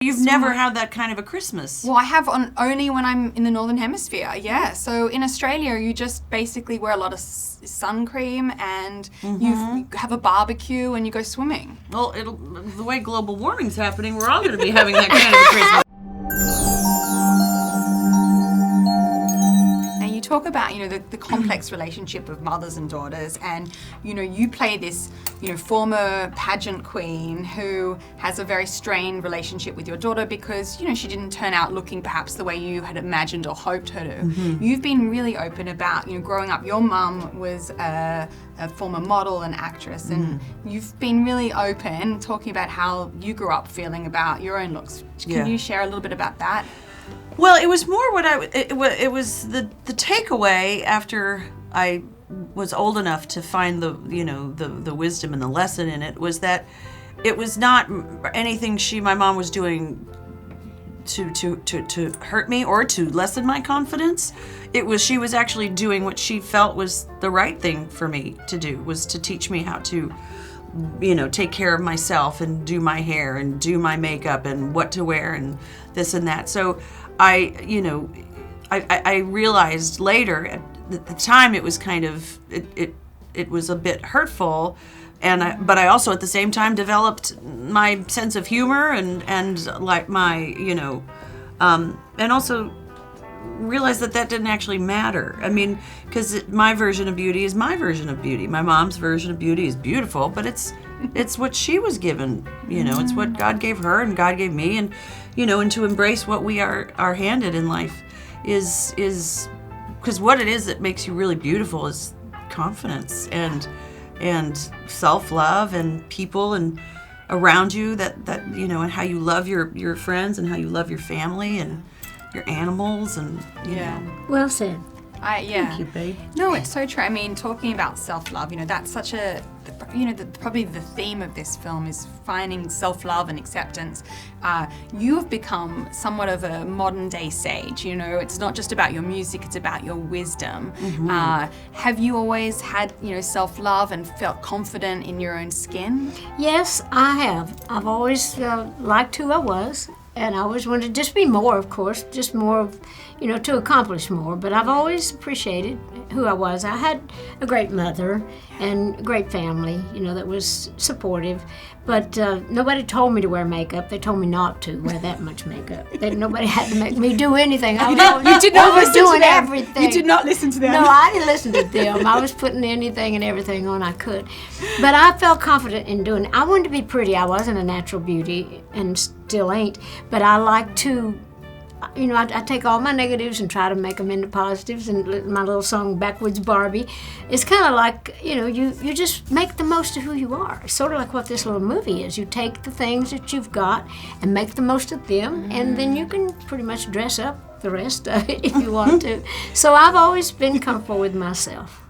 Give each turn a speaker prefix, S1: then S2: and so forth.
S1: You've never had that kind of a Christmas.
S2: Well, I have only when I'm in the Northern Hemisphere, yeah. So in Australia, you just basically wear a lot of sun cream and you have a barbecue and you go swimming.
S1: Well, the way global warming's happening, we're all going to be having that kind of a Christmas.
S2: You talk about, the complex relationship of mothers and daughters, and, you play this, former pageant queen who has a very strained relationship with your daughter because, she didn't turn out looking perhaps the way you had imagined or hoped her to. You've been really open about, growing up, your mum was a former model and actress, and you've been really open talking about how you grew up feeling about your own looks. Can you share a little bit about that?
S1: Well, it was more it was the takeaway after I was old enough to find the wisdom and the lesson in it, was that it was not anything my mom was doing to hurt me or to lessen my confidence. She was actually doing what she felt was the right thing for me to do, was to teach me how to take care of myself and do my hair and do my makeup and what to wear and this and that. So I realized later, at the time it was kind of, it was a bit hurtful, but I also at the same time developed my sense of humor and like my, and also realized that didn't actually matter. I mean, because my version of beauty is my version of beauty. My mom's version of beauty is beautiful, but it's what she was given, it's what God gave her and God gave me, and and to embrace what we are handed in life is because what it is that makes you really beautiful is confidence and self-love and people and around you that and how you love your friends and how you love your family and your animals and you know.
S3: Well said.
S1: Thank you, babe.
S2: No, it's so true. I mean, talking about self-love, that's such probably the theme of this film is finding self-love and acceptance. You have become somewhat of a modern-day sage. It's not just about your music; it's about your wisdom. Have you always had, self-love and felt confident in your own skin?
S3: Yes, I have. I've always liked who I was. And I always wanted to just be more, of course, just more of, to accomplish more. But I've always appreciated who I was. I had a great mother and a great family, that was supportive. But nobody told me to wear makeup. They told me not to wear that much makeup. Nobody had to make me do anything. I was doing everything.
S2: You did not listen to them.
S3: No, I didn't listen to them. I was putting anything and everything on I could. But I felt confident in doing it. I wanted to be pretty. I wasn't a natural beauty and still ain't. But I like to, I take all my negatives and try to make them into positives. And my little song, Backwoods Barbie, is kind of like, you just make the most of who you are. It's sort of like what this little movie is. You take the things that you've got and make the most of them, and then you can pretty much dress up the rest of it if you want to. So I've always been comfortable with myself.